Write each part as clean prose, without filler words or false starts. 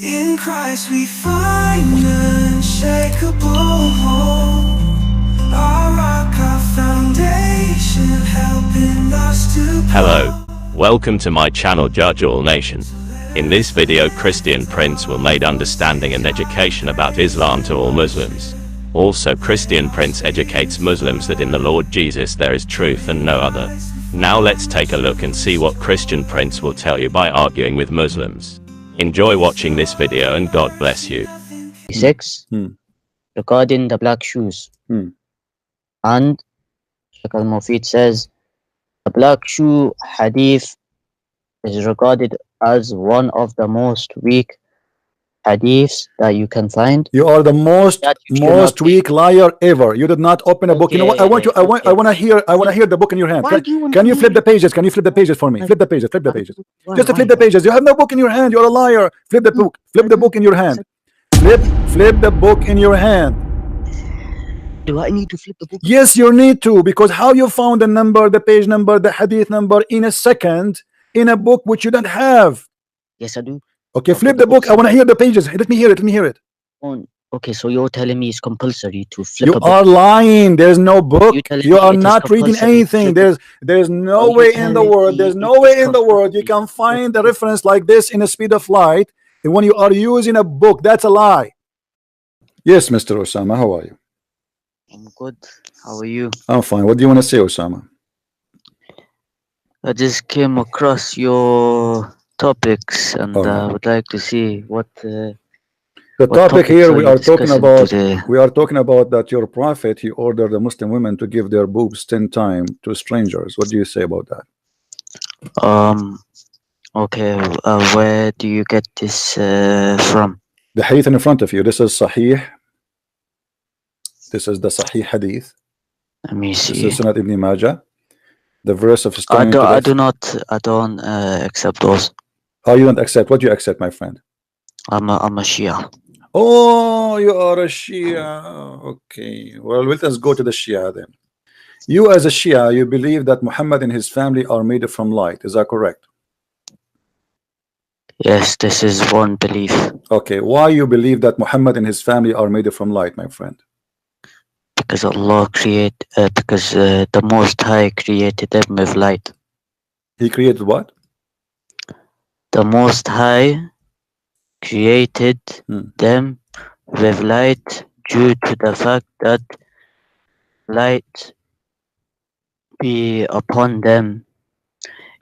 In Christ we find unshakable hope. Our rock, our foundation, helping us to Hello, welcome to my channel Judge All Nation. In this video, Christian Prince will make understanding and education about Islam to all Muslims. Also, Christian Prince educates Muslims that in the Lord Jesus there is truth and no other. Now let's take a look and see what Christian Prince will tell you by arguing with Muslims. Enjoy watching this video and God bless you. 6 regarding the black shoes. And Sheikh al-Mufid says the black shoe hadith is regarded as one of the most weak hadiths that you can find. You are the most That you should not be- weak liar ever. You did not open a book. You know what? I want Okay. want to hear the book in your hand. Why do you want Can to you flip read the pages? Can you flip the pages for me? Flip the pages. Flip the pages. Why? Just to flip the pages. You have no book in your hand. You're a liar. Flip the book. Flip the book in your hand. Flip the book in your hand. Do I need to flip the book? Yes, you need to, because how you found the number, the page number, the hadith number in a second in a book which you don't have? Yes, I do. Okay, flip the book. I want to hear the pages. Let me hear it. Let me hear it. Okay, so you're telling me it's compulsory to flip You a book? are lying. There's no book. You telling You me are it is not reading compulsory to anything. flip There's no Are you way in the telling world. me There's it no is way in the world you compulsory can to find flip a reference like this in a speed of light. And when you are using a book, that's a lie. Yes, Mr. Osama, how are you? I'm good. How are you? I'm fine. What do you want to say, Osama? I just came across your topics and All right. would like to see what The what topic topics here are we you are talking discussing about. today? We are talking about that your prophet, he ordered the Muslim women to give their boobs 10 times to strangers. What do you say about that? Okay, where do you get this from? The hadith in front of you. This is Sahih. This is the Sahih hadith. Let me This see. is Sunnat Ibn Majah. The verse of I stoning to death. I don't accept those. Oh, you don't accept. What do you accept, my friend? I'm a Shia. Oh, you are a Shia. Okay. Well, let us go to the Shia then. You as a Shia, you believe that Muhammad and his family are made from light. Is that correct? Yes, this is one belief. Okay. Why you believe that Muhammad and his family are made from light, my friend? Because the Most High created them with light. He created what? The Most High created them with light due to the fact that light be upon them.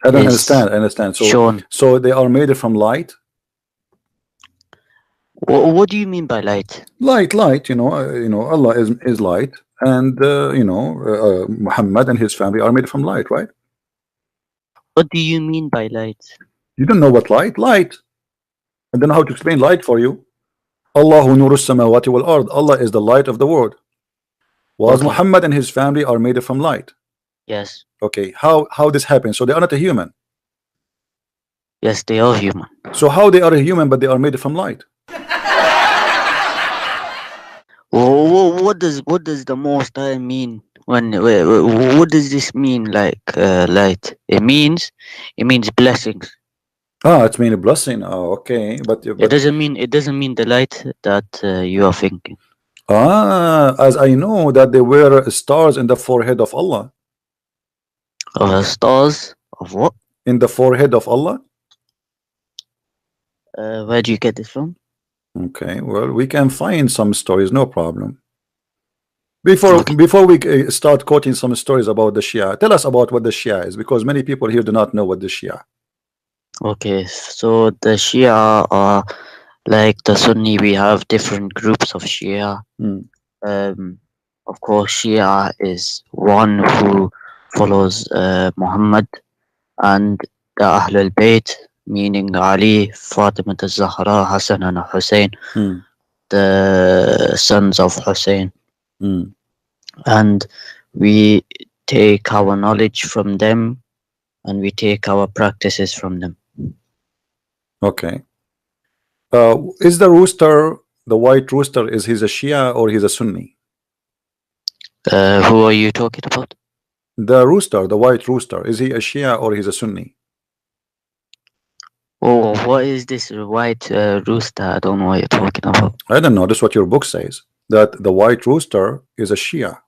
I don't is understand. shown. So they are made from light? What do you mean by light? Light, you know, Allah is light, and Muhammad and his family are made from light, right? What do you mean by light? You don't know what light? Light. I don't know how to explain light for you. Allahu nuru samawati wal ard. Allah is the light of the world. Was Okay. Muhammad and his family are made from light? Yes. Okay. How this happens? So they are not a human. Yes, they are human. So how they are a human but they are made from light? What does the Most High mean when? What does this mean? Like light? It means blessings. Ah, it's mean a blessing. Oh, okay. But It doesn't mean the light that you are thinking. as I know that there were stars in the forehead of Allah. Stars of what? In the forehead of Allah. Where do you get this from? Okay, well, we can find some stories, no problem. Before we start quoting some stories about the Shia, tell us about what the Shia is, because many people here do not know what the Shia. Okay, so the Shia are like the Sunni. We have different groups of Shia. Of course, Shia is one who follows Muhammad and the Ahlul Bayt, meaning Ali, Fatima al-Zahra, Hassan and Hussein, the sons of Hussein. And we take our knowledge from them and we take our practices from them. Okay. Is the rooster, the white rooster, is he a Shia or he's a Sunni? Who are you talking about? The rooster, the white rooster, is he a Shia or he's a Sunni? Oh, what is this white rooster? I don't know what you're talking about. I don't know. This is what your book says, that the white rooster is a Shia.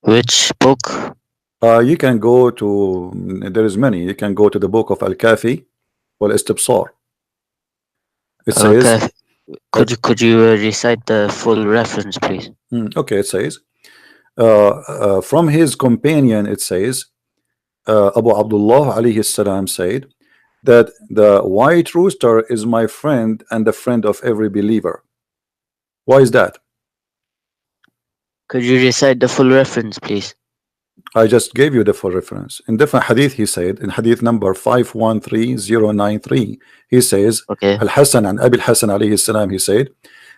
Which book? You can go to, there is many. You can go to the book of Al-Kafi wal Istibsar. It says, Okay. Could you recite the full reference, please? okay, it says, from his companion, it says, Abu Abdullah alayhi salam said that the white rooster is my friend and the friend of every believer. Why is that? Could you recite the full reference, please? I just gave you the full reference. In different hadith, he said, in hadith number 513093, he says, Okay. Al-Hasan and Abi al-Hasan alayhi salam, he said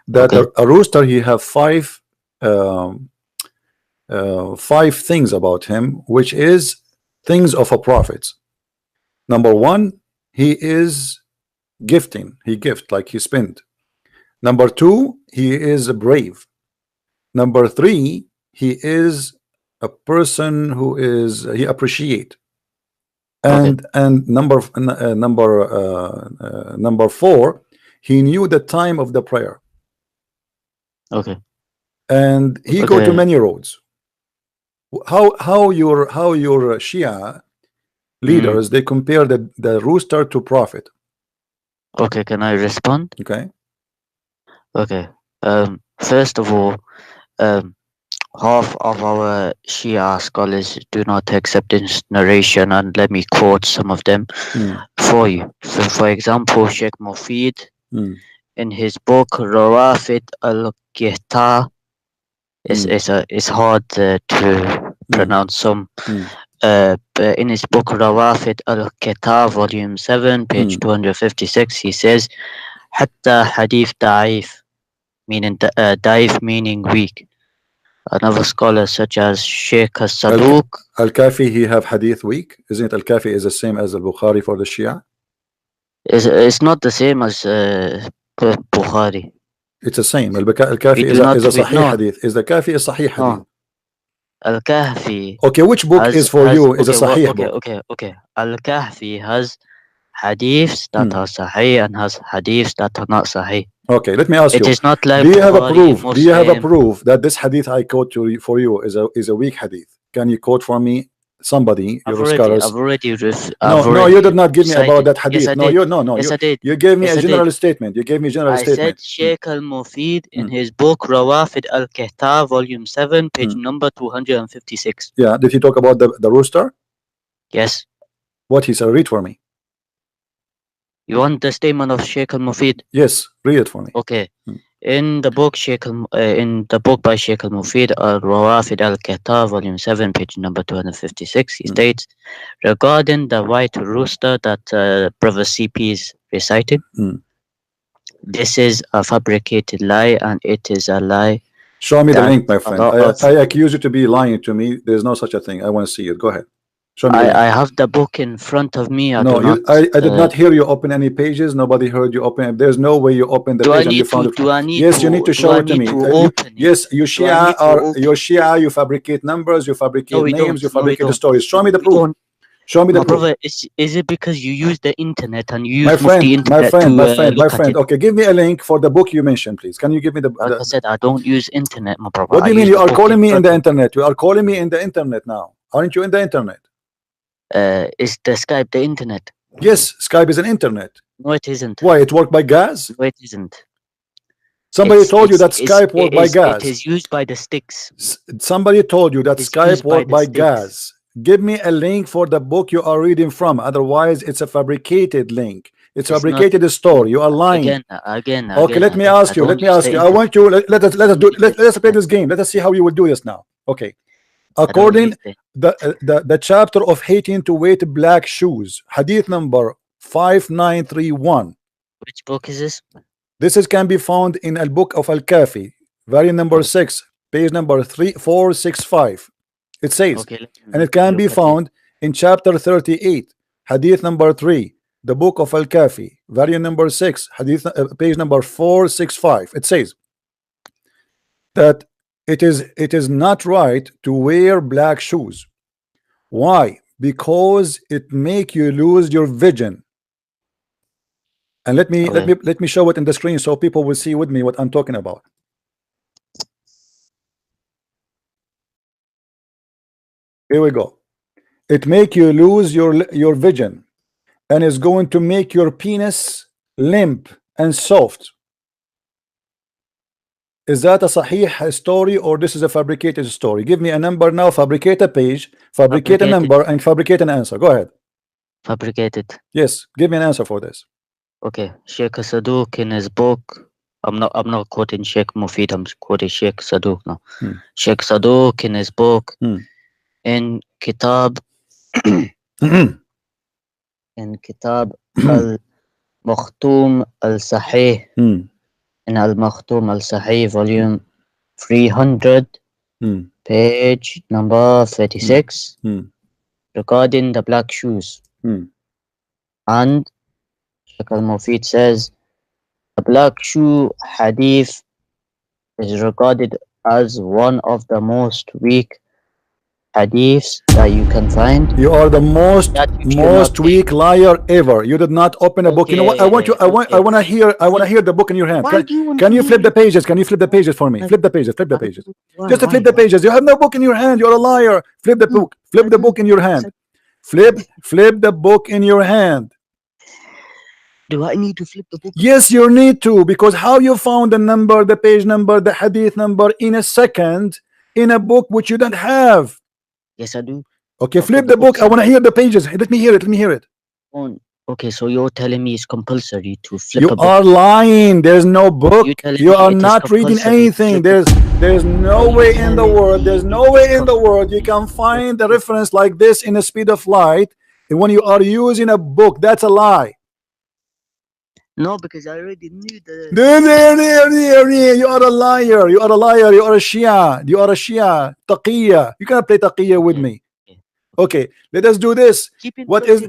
that Okay. a rooster, he have five things about him, which is things of a prophet. Number one, he is gifting. He gift, like he spent. Number two, he is brave. Number three, he is a person who is he appreciate. And number four, he knew the time of the prayer. Okay. And he go to many roads. How your Shia leaders they compare the rooster to prophet. Okay, can I respond? Okay. Okay. First of all, half of our Shia scholars do not accept this narration, and let me quote some of them for you. So, for example, Sheikh Mufid in his book Rawafid al-Qihta, it's hard to pronounce some. In his book Rawafid al-Qihta, volume 7, page 256, he says, Hatta hadith da'if, meaning da'if meaning weak. Another scholar such as Sheikh As-Saduq. Al-Kafi, he have hadith weak. Isn't it Al-Kafi is the same as Al-Bukhari for the Shia? It's not the same as Bukhari. It's the same. Al-Kafi is a Sahih hadith. Is the Kafi a Sahih hadith? Al-Kahfi. Okay, which book is for you is a Sahih book? Okay. Al-Kahfi has hadiths that are Sahih and has hadiths that are not Sahih. Okay, let me ask you. It is not like do you have a Bukhari, proof? Do you have a proof that this hadith I quote for you is a weak hadith? Can you quote for me somebody? Your scholars. No, you did not give me about that hadith. Yes, no, yes, you gave me a general statement. You gave me a general statement. I said Sheikh Al-Mufid in his book Rawafid Al-Qihta, volume 7, page number 256. Yeah, did he talk about the rooster? Yes. What he said? Read for me. You want the statement of Sheikh Al-Mufid? Yes, read it for me. Okay. In the book by Sheikh Al-Mufid, Rawafid Al-Qihta, volume 7, page number 256, he states, regarding the white rooster that Brother CP is reciting, this is a fabricated lie, and it is a lie. Show me the link, my friend. I accuse you to be lying to me. There's no such a thing. I want to see it. Go ahead. I have the book in front of me. I did not hear you open any pages. Nobody heard you open. There's no way you opened the page and you found it. Yes, you need to show it to me. Yes, you Shia you fabricate numbers, you fabricate names, you fabricate the stories. Show me the proof. Show me the proof. Brother, is it because you use the internet and you use the internet my friend. Okay, give me a link for the book you mentioned, please. Can you give me the? Like I said, I don't use internet, my brother. What do you mean? You are calling me in the internet. You are calling me in the internet now. Aren't you in the internet? Is the Skype the internet? Yes, Skype is an internet. No, it isn't. Why? It worked by gas? No, it isn't. Somebody told you that Skype worked by gas. It is used by the sticks. Somebody told you that Skype worked by gas. Give me a link for the book you are reading from. Otherwise, it's a fabricated link. It's fabricated story. You are lying. Again. Okay, let me ask you. I want you. Let's play this game. Let us see how you will do this now. Okay. According the chapter of hating to wear black shoes, hadith number 5931. Which book is this? This can be found in a book of Al-Kafi, volume number 6, page number 3465. It says, and it can be found in chapter 38, hadith number 3, the book of Al-Kafi, volume number 6, hadith page number 465. It says that it is not right to wear black shoes. Why? Because it make you lose your vision. And let me show it in the screen so people will see with me what I'm talking about. Here we go. It make you lose your vision, and is going to make your penis limp and soft. Is that a sahih story, or this is a fabricated story? Give me a number now, fabricate a page, fabricate a number, and fabricate an answer. Go ahead. Fabricated. Yes, give me an answer for this. Okay, Sheikh Saduq in his book, I'm not quoting Sheikh Mufid, I'm quoting Sheikh Saduq now. Sheikh Saduq in his book, in Kitab in Kitab Al-Makhtoum Al-Sahih, in Al-Makhtoum Al-Sahih, volume 300, page number 36, regarding the black shoes. And Sheikh Al-Mufid says, the black shoe hadith is regarded as one of the most weak hadiths that you can find. You are the most weak liar ever. You did not open a book. You know what? I want to hear the book in your hand. Can you flip the pages? Can you flip the pages for me? Flip the pages. Flip the pages. Just flip the pages. You have no book in your hand. You're a liar. Flip the book. Flip the book in your hand. Flip the book in your hand. Do I need to flip the book? Yes, you need to, because how you found the number, the page number, the hadith number in a second in a book which you don't have? Yes, I do. Okay, flip the book. I want to hear the pages. Let me hear it. Let me hear it. Okay, so you're telling me it's compulsory to flip you a book? You are lying. There's no book. You are not reading anything. There's no way in the world. There's no way in the world you can find the reference like this in the speed of light when you are using a book. That's a lie. No, because I already knew the. You are a liar. You are a liar. You are a Shia. You are a Shia. Taqiyah. You cannot play Taqiyah with me. Okay, let us do this. What is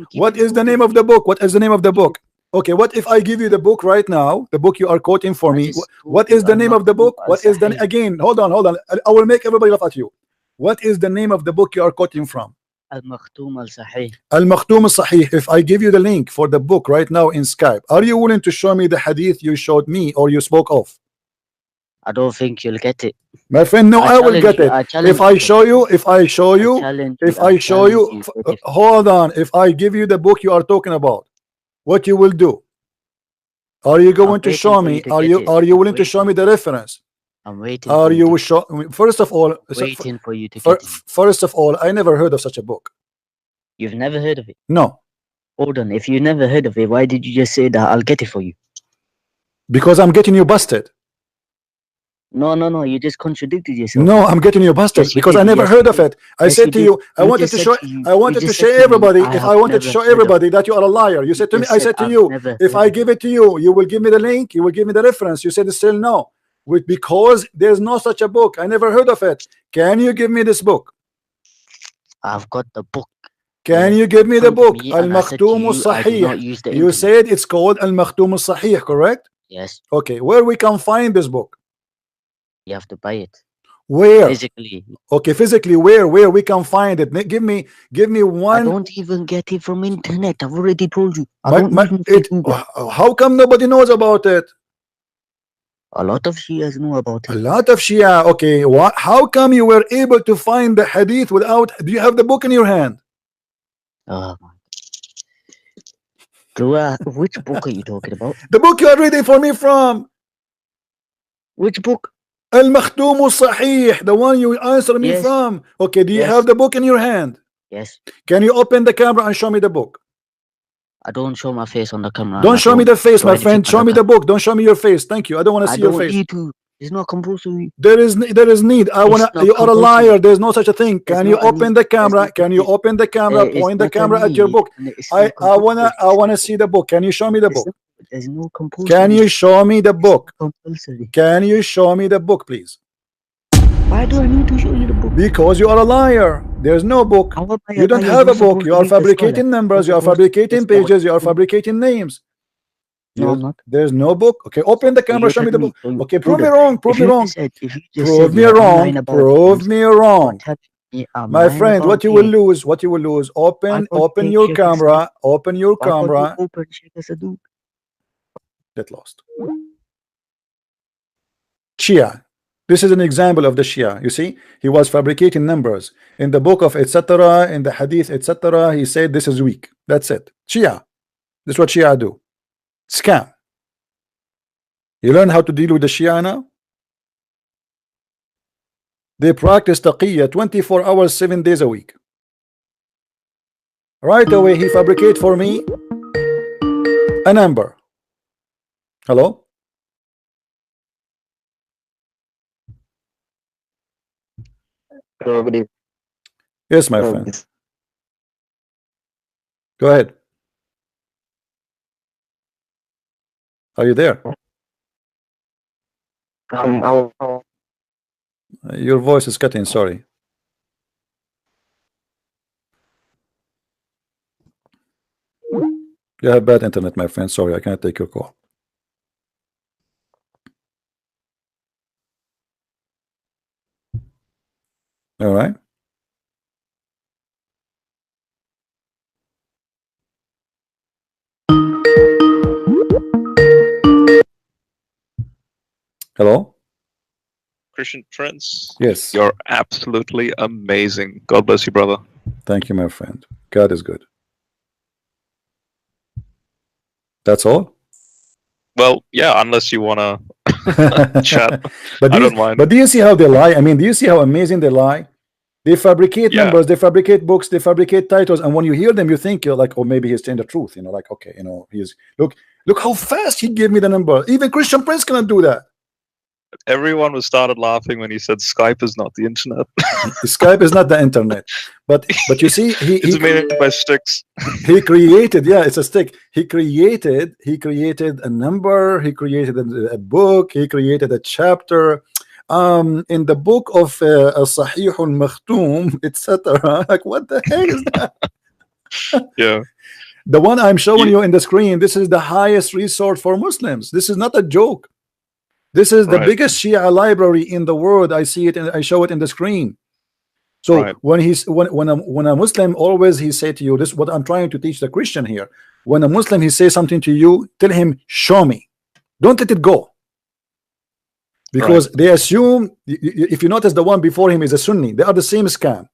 the name of the book? What is the name of the book? Okay, what if I give you the book right now? The book you are quoting for me. What is the name of the book? What is the again? Hold on. I will make everybody laugh at you. What is the name of the book you are quoting from? Al-Makhtoum Al-Sahih. Al-Makhtoum Al-Sahih. If I give you the link for the book right now in Skype, are you willing to show me the hadith you showed me or you spoke of? I don't think you'll get it. My friend, no, I will get it. If I show you, hold on. If I give you the book you are talking about, what you will do? Are you going to show me? Are you willing to show me the reference? I'm waiting. Are you show? First of all, waiting for you to get it. First of all, I never heard of such a book. You've never heard of it? No. Hold on. If you never heard of it, why did you just say that I'll get it for you? Because I'm getting you busted. No. You just contradicted yourself. No, I'm getting you busted because I never heard of it. I said to you, I wanted to show everybody. If I wanted to show everybody that you are a liar, you said to me, I said to you, if I give it to you, you will give me the link, you will give me the reference. You said still no. Because there's no such a book. I never heard of it. Can you give me this book? I've got the book. Can you give me the book? Al-Makhtoum Al-Sahih. You said it's called Al-Makhtoum Al-Sahih, correct? Yes. Okay, where we can find this book? You have to buy it. Where? Physically. Okay, physically where we can find it? Give me one. I don't even get it from internet. I've already told you. How come nobody knows about it? A lot of Shias know about it. A lot of Shia. Okay, how come you were able to find the hadith without? Do you have the book in your hand? Oh my. Which book are you talking about? The book you are reading for me from. Which book? Al-Makhtoum Al-Sahih, the one you answer me from. Okay, do you have the book in your hand? Yes. Can you open the camera and show me the book? I don't show my face on the camera. Don't show me the face, my friend. Show me the book. Don't show me your face. Thank you. I don't want to see your face. Need to. It's not compulsory. There is need. You are a liar. There's no such a thing. Can you open the camera? Can you open the camera? Point the camera at your book. I wanna see the book. Can you show me the book? There's no compulsory. Can you show me the book? Compulsory. Can you show me the book, please? Why do I need to show you the book? Because you are a liar. There's no book. You don't have a book. You are fabricating numbers. You are fabricating pages. You are fabricating names. No, I'm not. There's no book. Okay, open the camera. Show me the book. Okay, prove me wrong. Prove me wrong. Prove me wrong. Prove me wrong. My friend, what you will lose? What you will lose? Open your camera. Open your camera. get lost. Shia. This is an example of the Shia. You see, he was fabricating numbers in the book of etc. in the hadith etc. He said this is weak. That's it. Shia. This is what Shia do. Scam. You learn how to deal with the Shia now? They practice Taqiyah 24 hours, 7 days a week. Right away, he fabricate for me a number. Hello? Yes, my friend. Go ahead. Are you there? Your voice is cutting, sorry. You have bad internet, my friend. Sorry, I can't take your call. All right. Hello? Christian Prince. Yes. You're absolutely amazing. God bless you, brother. Thank you, my friend. God is good. That's all? Well, yeah, unless you want to chat. But I don't mind. But do you see how they lie? I mean, do you see how amazing they lie? They fabricate numbers, they fabricate books, they fabricate titles, and when you hear them, you think you're like, oh, maybe he's saying the truth. You know, like, okay, you know, he's look how fast he gave me the number. Even Christian Prince cannot do that. Everyone was started laughing when he said Skype is not the internet. Skype is not the internet, but you see, it's made by sticks. He created, yeah, it's a stick. He created a number. He created a book. He created a chapter. In the book of Sahih al-Makhtoum, etc. Like, what the heck is that? Yeah. The one I'm showing you in the screen, this is the highest resource for Muslims. This is not a joke. This is the biggest Shia library in the world. I see it and I show it in the screen. So when a Muslim, always he say to you, this is what I'm trying to teach the Christian here. When a Muslim he says something to you, tell him, show me. Don't let it go. Because they assume, if you notice, the one before him is a Sunni. They are the same scam.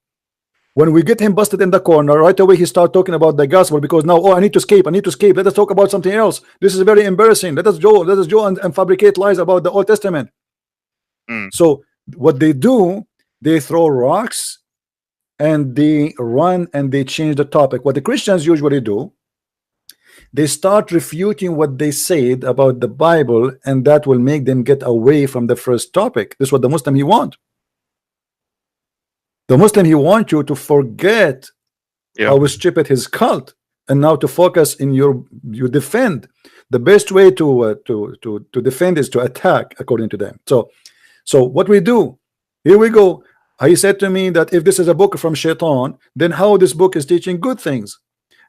When we get him busted in the corner, right away he start talking about the gospel, because now, oh, I need to escape. Let us talk about something else. This is very embarrassing. Let us go and fabricate lies about the Old Testament. So what they do, they throw rocks and they run and they change the topic. What the Christians usually do, they start refuting what they said about the Bible, and that will make them get away from the first topic. This is what the Muslim he want. The Muslim he wants you to forget how stupid his cult, and now to focus in you defend. The best way to defend is to attack, according to them. So what we do, here we go. He said to me that if this is a book from Shaitan, then how this book is teaching good things?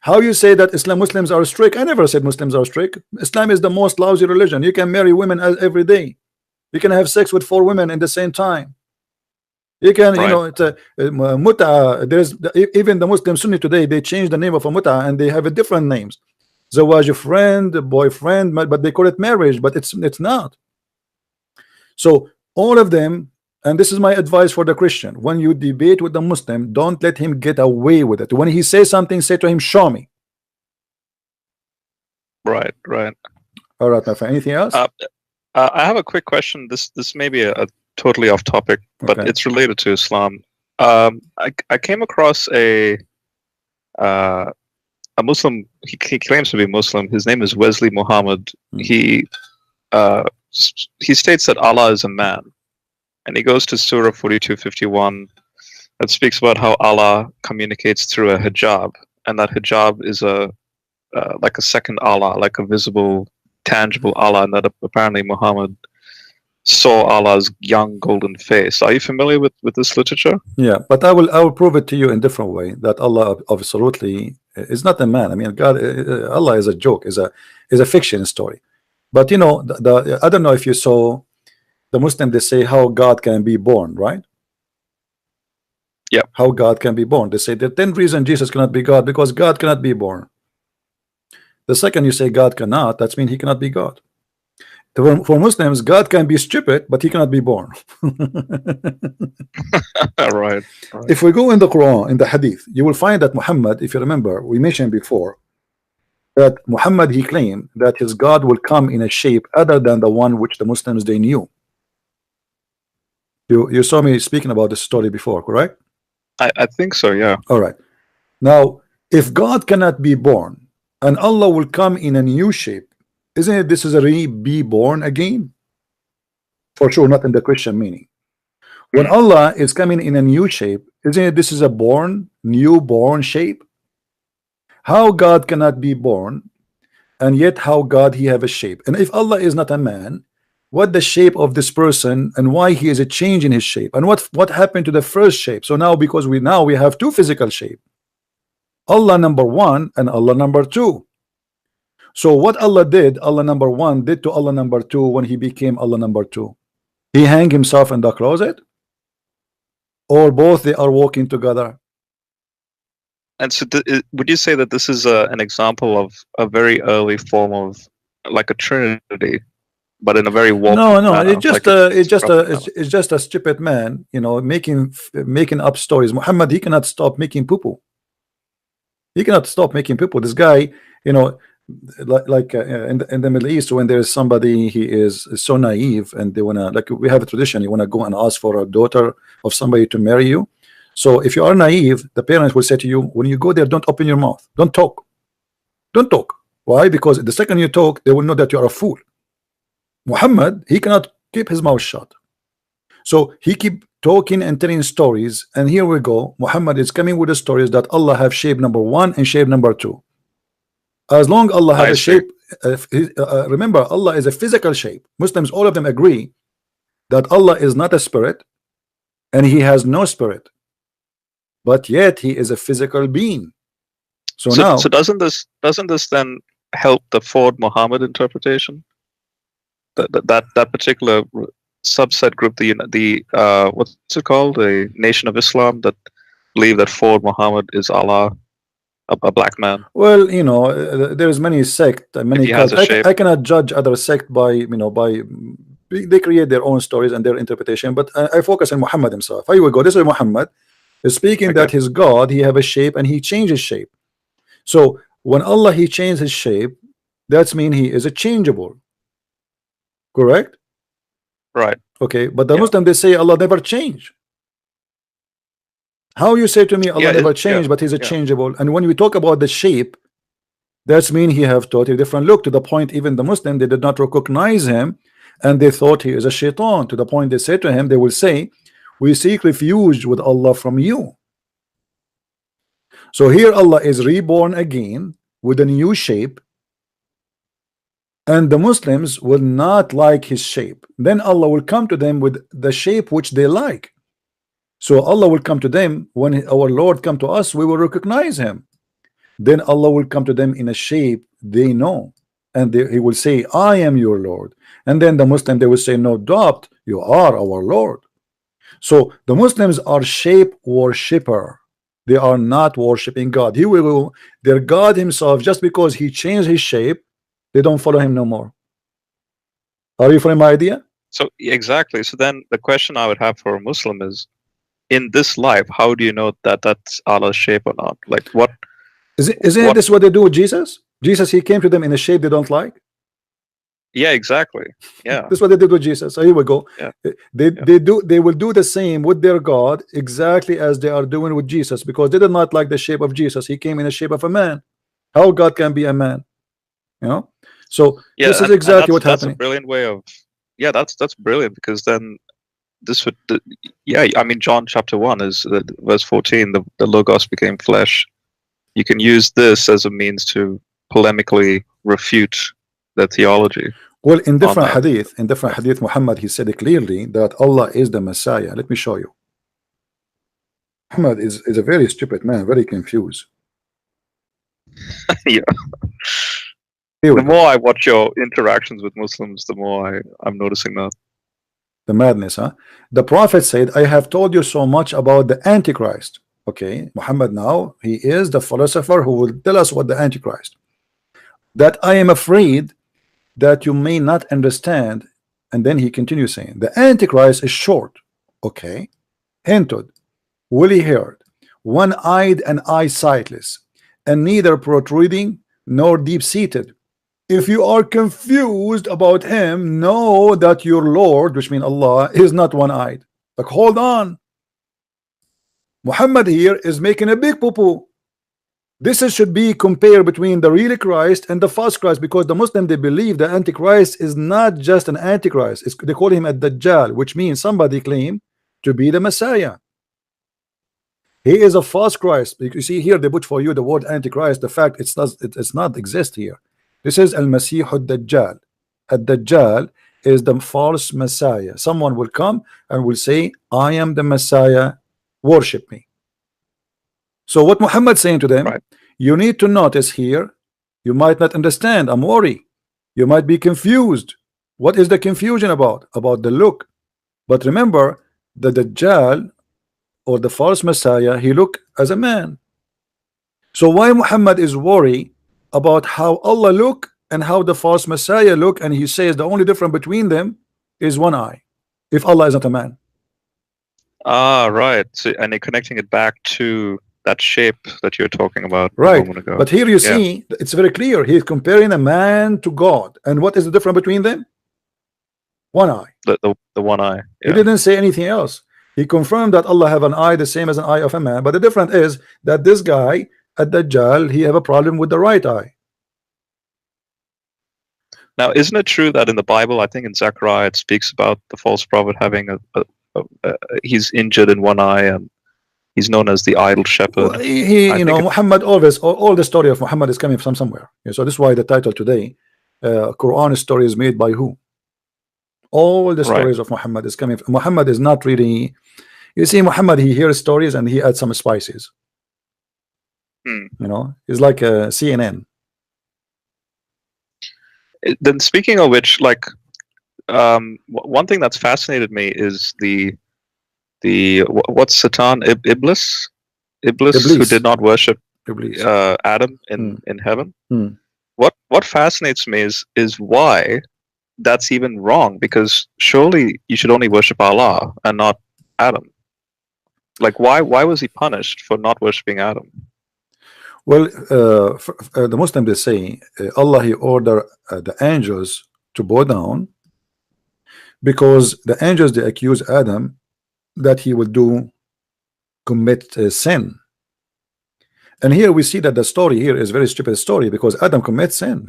How you say that Muslims are strict? I never said Muslims are strict. Islam is the most lousy religion. You can marry women every day. You can have sex with 4 women in the same time. You can, you know, it's a muta. There's even the Muslim Sunni today. They change the name of a muta and they have a different names. Zawaj, friend, boyfriend, but they call it marriage, but it's not. So all of them, and this is my advice for the Christian: when you debate with the Muslim, don't let him get away with it. When he says something, say to him, "Show me." Right. All right, my friend. Anything else? I have a quick question. This may be a totally off topic, but it's related to Islam. I came across a Muslim. He claims to be Muslim. His name is Wesley Muhammad. He states that Allah is a man, and he goes to Surah 42:51 that speaks about how Allah communicates through a hijab, and that hijab is like a second Allah, like a visible, tangible Allah, and that apparently Muhammad saw Allah's young golden face. Are you familiar with this literature? Yeah, but I will prove it to you in a different way, that Allah absolutely is not a man. I mean, Allah is a joke, is a fiction story. But you know, I don't know if you saw the Muslim, they say how God can be born, right? Yeah. How God can be born. They say the 10 reasons Jesus cannot be God, because God cannot be born. The second you say God cannot, that means he cannot be God. For Muslims, God can be stupid, but he cannot be born. Right. If we go in the Quran, in the Hadith, you will find that Muhammad, if you remember, we mentioned before that Muhammad, he claimed that his God will come in a shape other than the one which the Muslims they knew. You saw me speaking about this story before, correct? I think so, yeah. All right. Now, if God cannot be born and Allah will come in a new shape, isn't it this is a be born again? For sure, not in the Christian meaning. When Allah is coming in a new shape, isn't it this is a newborn shape? How God cannot be born, and yet how God he have a shape? And if Allah is not a man, what the shape of this person and why he is a change in his shape, and what happened to the first shape? So now, because we have two physical shape, Allah number one and Allah number two. So what Allah did, Allah number one did to Allah number two when he became Allah number two? He hang himself in the closet, or both they are walking together? And so, would you say that this is an example of a very early form of like a trinity, but in a very warped manner? It's just a stupid man, you know, making up stories. Muhammad, he cannot stop making poo-poo. He cannot stop making poo-poo. This guy, you know, like in the Middle East, when there's somebody he is so naive and they wanna, like we have a tradition, you wanna go and ask for a daughter of somebody to marry you. So if you are naive, the parents will say to you, when you go there, don't open your mouth, don't talk. Why? Because the second you talk, they will know that you are a fool. Muhammad, he cannot keep his mouth shut, so he keep talking and telling stories. And here we go, Muhammad is coming with the stories that Allah have shape number one and shape number two. As long Allah have a shape, remember, Allah is a physical shape. Muslims, all of them agree that Allah is not a spirit and he has no spirit, but yet he is a physical being. So doesn't this then help the Ford Muhammad interpretation? That particular subset group, the what's it called, the Nation of Islam, that believe that Ford Muhammad is Allah, a black man. Well, you know, there's many sect, many cults. I cannot judge other sect by, you know, by they create their own stories and their interpretation. But I focus on Muhammad himself. Here we go. This is Muhammad is speaking that his God, he have a shape and he changes shape. So when Allah he changed his shape, that's mean he is a changeable. Correct? Right. Okay, but the Muslim, they say Allah never change. How you say to me Allah never changed, but he's a changeable? And when we talk about the shape, that's mean he have totally different look, to the point even the Muslim, they did not recognize him and they thought he is a shaitan, to the point they say to him, they will say, we seek refuge with Allah from you. So here Allah is reborn again with a new shape, and the Muslims will not like his shape. Then Allah will come to them with the shape which they like. So Allah will come to them, when our Lord come to us, we will recognize him. Then Allah will come to them in a shape they know, and he will say, I am your Lord. And then the Muslim, they will say, no doubt, you are our Lord. So the Muslims are shape worshipper. They are not worshiping God. He will, their God himself, just because he changed his shape, they don't follow him no more. Are you following my idea? So exactly. So then the question I would have for a Muslim is, in this life, how do you know that that's Allah's shape or not? Like what? Isn't this what they do with Jesus? Jesus, he came to them in a shape they don't like. Yeah, exactly. Yeah. That's what they did with Jesus. So here we go. Yeah. They will do the same with their God exactly as they are doing with Jesus, because they did not like the shape of Jesus. He came in the shape of a man. How God can be a man? You know? So this is exactly what's happening. That's a brilliant way of, that's brilliant, because then this would, I mean, John chapter 1 is verse 14, the Logos became flesh. You can use this as a means to polemically refute the theology. Well, in different hadith, Muhammad, he said clearly that Allah is the Messiah. Let me show you. Muhammad is a very stupid man, very confused. Yeah. The more I watch your interactions with Muslims, the more I'm noticing that. The madness, huh? The Prophet said, I have told you so much about the Antichrist. Okay, Muhammad now, he is the philosopher who will tell us what the Antichrist. That I am afraid that you may not understand. And then he continues saying, the Antichrist is short, okay, hinted, woolly-haired, one-eyed and eye-sightless, and neither protruding nor deep-seated. If you are confused about him, know that your Lord, which means Allah, is not one-eyed. Like, hold on. Muhammad here is making a big poo-poo. This should be compared between the real Christ and the false Christ, because the Muslim, they believe the Antichrist is not just an Antichrist. They call him a Dajjal, which means somebody claim to be the Messiah. He is a false Christ. You see here they put for you the word Antichrist. The fact it's not exist here. This is Al-Masih al-Dajjal. Al-Dajjal is the false Messiah. Someone will come and will say, I am the Messiah, worship me. So what Muhammad saying to them, you need to notice here, you might not understand, I'm worried. You might be confused. What is the confusion about? About the look. But remember, the Dajjal or the false Messiah, he look as a man. So why Muhammad is worried about how Allah look and how the false Messiah look, and he says the only difference between them is one eye, if Allah is not a man. Ah, right. So, and you're connecting it back to that shape that you're talking about a moment ago. But here you see, it's very clear. He's comparing a man to God. And what is the difference between them? One eye. The one eye. He didn't say anything else. He confirmed that Allah have an eye the same as an eye of a man. But the difference is that this guy, at Dajjal, he have a problem with the right eye. Now, isn't it true that in the Bible, I think in Zechariah, it speaks about the false prophet having he's injured in one eye, and he's known as the idle shepherd. Well, you know, Muhammad always, all the story of Muhammad is coming from somewhere. So this is why the title today, Quran story is made by who? All the stories of Muhammad is coming from. Muhammad is not really, you see, Muhammad, he hears stories and he adds some spices. You know, it's like a CNN. Then speaking of which, like, one thing that's fascinated me is the what's Satan, Iblis, who did not worship Adam in heaven. What fascinates me is why that's even wrong, because surely you should only worship Allah and not Adam. Like, why was he punished for not worshiping Adam? Well, the Muslims, they say Allah, he ordered the angels to bow down, because the angels, they accuse Adam that he will commit sin. And here we see that the story here is very stupid story, because Adam commits sin.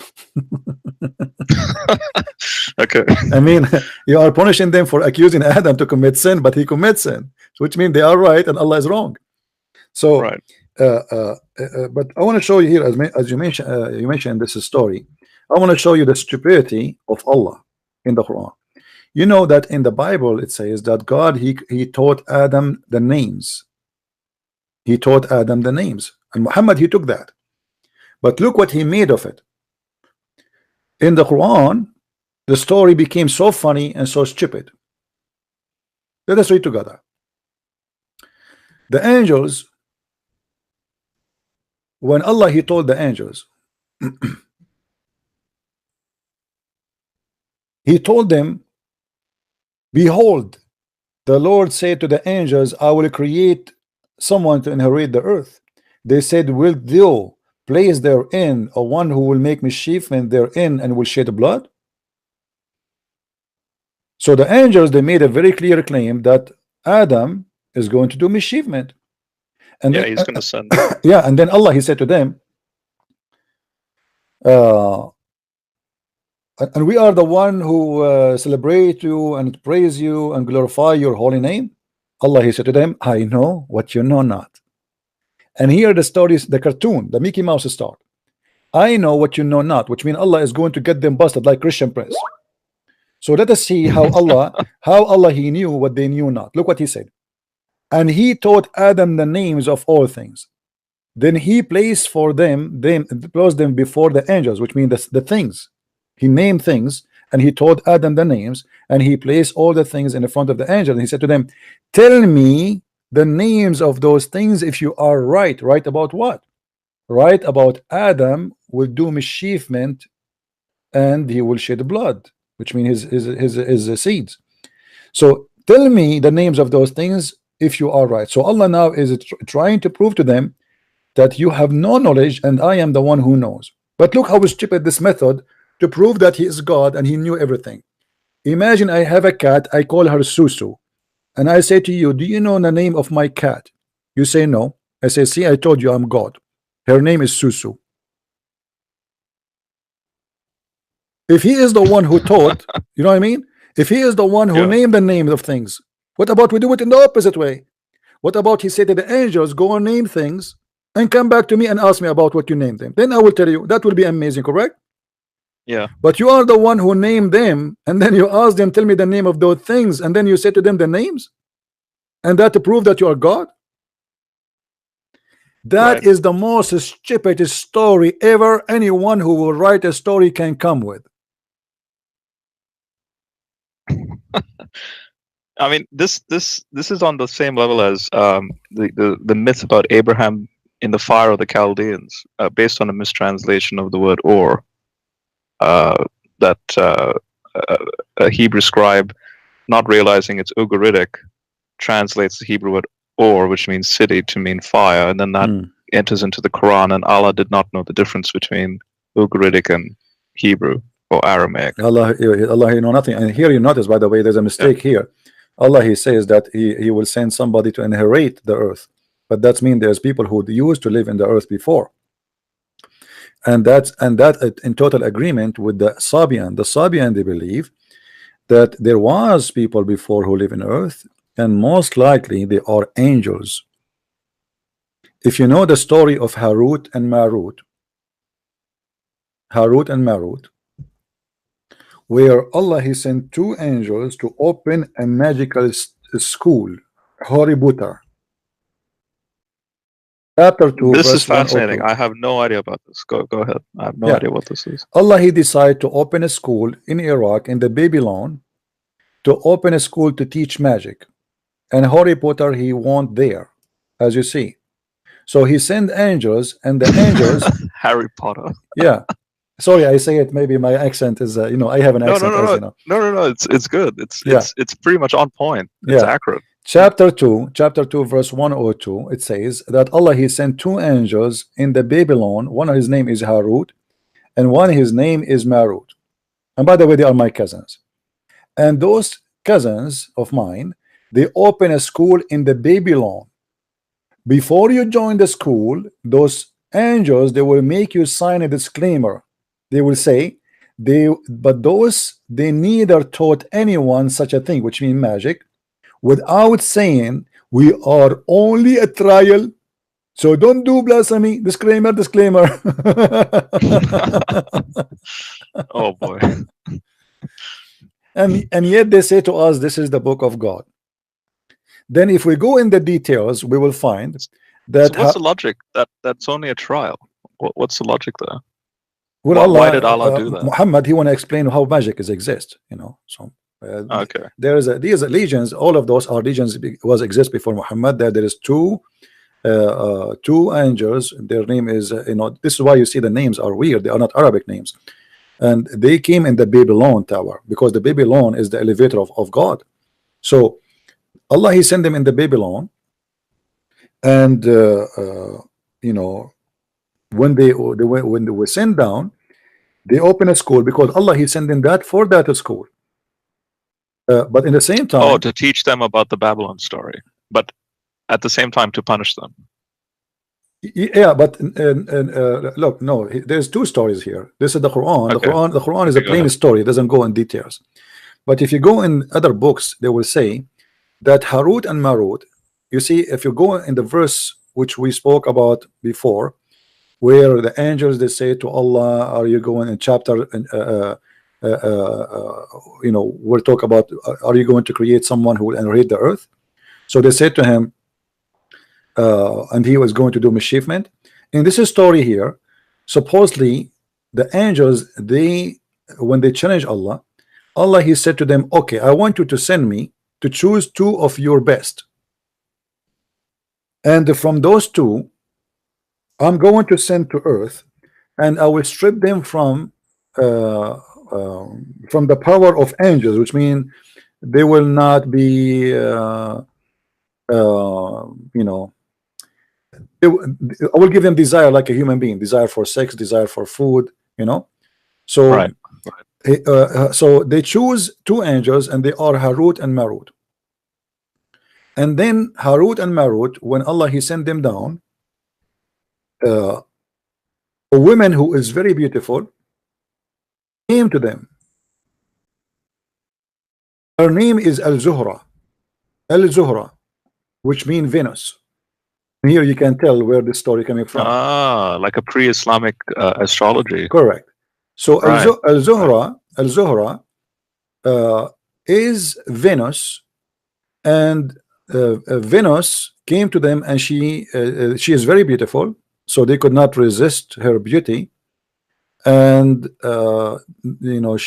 Okay. I mean, you are punishing them for accusing Adam to commit sin, but he commits sin, which means they are right and Allah is wrong. So, but I want to show you here, as you mentioned this story, I want to show you the stupidity of Allah in the Quran. You know that in the Bible it says that God, he taught Adam the names. He taught Adam the names, and Muhammad, he took that. But look what he made of it. In the Quran, the story became so funny and so stupid. Let us read together. The angels, when Allah, he told the angels, he told them, behold, the Lord said to the angels, I will create someone to inherit the earth. They said, will thou place therein a one who will make mischief therein and will shed blood? So the angels, they made a very clear claim that Adam is going to do mischief. And yeah, he's going to send. Yeah, and then Allah, he said to them, and we are the one who celebrate you and praise you and glorify your holy name. Allah, he said to them, I know what you know not. And here the stories, the cartoon, the Mickey Mouse start. I know what you know not, which means Allah is going to get them busted like Christian Prince. So let us see how Allah, he knew what they knew not. Look what he said. And he taught Adam the names of all things. Then he placed for them before the angels, which means the things. He named things, and he taught Adam the names, and he placed all the things in the front of the angel. And he said to them, tell me the names of those things if you are right. Right about what? Right about Adam will do mischief and he will shed blood, which means his seeds. So tell me the names of those things if you are right. So Allah now is trying to prove to them that you have no knowledge and I am the one who knows. But look how stupid this method to prove that he is God and he knew everything. Imagine I have a cat, I call her Susu, and I say to you, do you know the name of my cat? You say no. I say, see, I told you I'm God. Her name is Susu. If he is the one who taught, you know what I mean? If he is the one who named the names of things, what about we do it in the opposite way? What about he said to the angels, go and name things and come back to me and ask me about what you named them? Then I will tell you. That will be amazing, correct? Yeah. But you are the one who named them, and then you ask them, tell me the name of those things, and then you say to them the names, and that to prove that you are God. That is the most stupid story ever anyone who will write a story can come with. I mean, this is on the same level as the myth about Abraham in the fire of the Chaldeans, based on a mistranslation of the word or, that a Hebrew scribe, not realizing it's Ugaritic, translates the Hebrew word or, which means city, to mean fire, and then that enters into the Quran, and Allah did not know the difference between Ugaritic and Hebrew or Aramaic. Allah, you know nothing. And here you notice, by the way, there's a mistake here. Allah, he says that he will send somebody to inherit the earth, but that means there's people who used to live in the earth before, and that in total agreement with the Sabian. The Sabian, they believe that there was people before who live in earth, and most likely they are angels. If you know the story of Harut and Marut, where Allah, he sent two angels to open a magical school, Hoributa. Chapter 2. This is fascinating. I have no idea about this. Go ahead. I have no idea what this is. Allah, he decided to open a school in Iraq, in the Babylon, to open a school to teach magic. And Harry Potter, he went there, as you see. So he sent angels, and the angels Harry Potter. Yeah. Sorry, I say it. Maybe my accent is, you know, I have an accent. No. As you know. No. It's good. It's pretty much on point. It's accurate. Chapter 2, verse 102. It says that Allah, he sent two angels in the Babylon. One of his name is Harut, and one his name is Marut. And by the way, they are my cousins. And those cousins of mine, they open a school in the Babylon. Before you join the school, those angels, they will make you sign a disclaimer. They will say they neither taught anyone such a thing, which means magic, without saying we are only a trial, so don't do blasphemy. Disclaimer. Oh boy. And yet they say to us, this is the book of God. Then if we go in the details, we will find that. So what's the logic? That's only a trial. What's the logic there? Well, why did Allah do that? Muhammad, he want to explain how magic exists, you know. So okay, there is these legions. All of those are legions exist before Muhammad. There is two angels. Their name is you know. This is why you see the names are weird. They are not Arabic names, and they came in the Babylon tower, because the Babylon is the elevator of God. So Allah, he sent them in the Babylon, and you know, when they were sent down, they open a school, because Allah, he sent them for that school. But in the same time, to teach them about the Babylon story, but at the same time to punish them. Yeah, but look, no, there's two stories here. This is the Quran. Okay. The Quran is a plain story. It doesn't go in details. But if you go in other books, they will say that Harut and Marut, you see, if you go in the verse which we spoke about before, where the angels, they say to Allah, are you going in chapter you know, we'll talk about, are you going to create someone who will inherit the earth? So they said to him, and he was going to do mischievement. In this story here, supposedly the angels, when they challenge Allah, he said to them, okay, I want you to send me to choose two of your best, and from those two I'm going to send to earth, and I will strip them from from the power of angels, which means they will not be you know, I will give them desire like a human being, desire for sex, desire for food, you know. So right. so they choose two angels, and they are Harut and Marut. And then Harut and Marut, when Allah he sent them down, a woman who is very beautiful came to them. Her name is Al-Zuhra, Al-Zuhra, which means Venus. Here you can tell where the story coming from. Ah, like a pre-Islamic astrology. Correct. So Right. Al-Zuhra is Venus, and Venus came to them, and she is very beautiful, so they could not resist her beauty. And you know,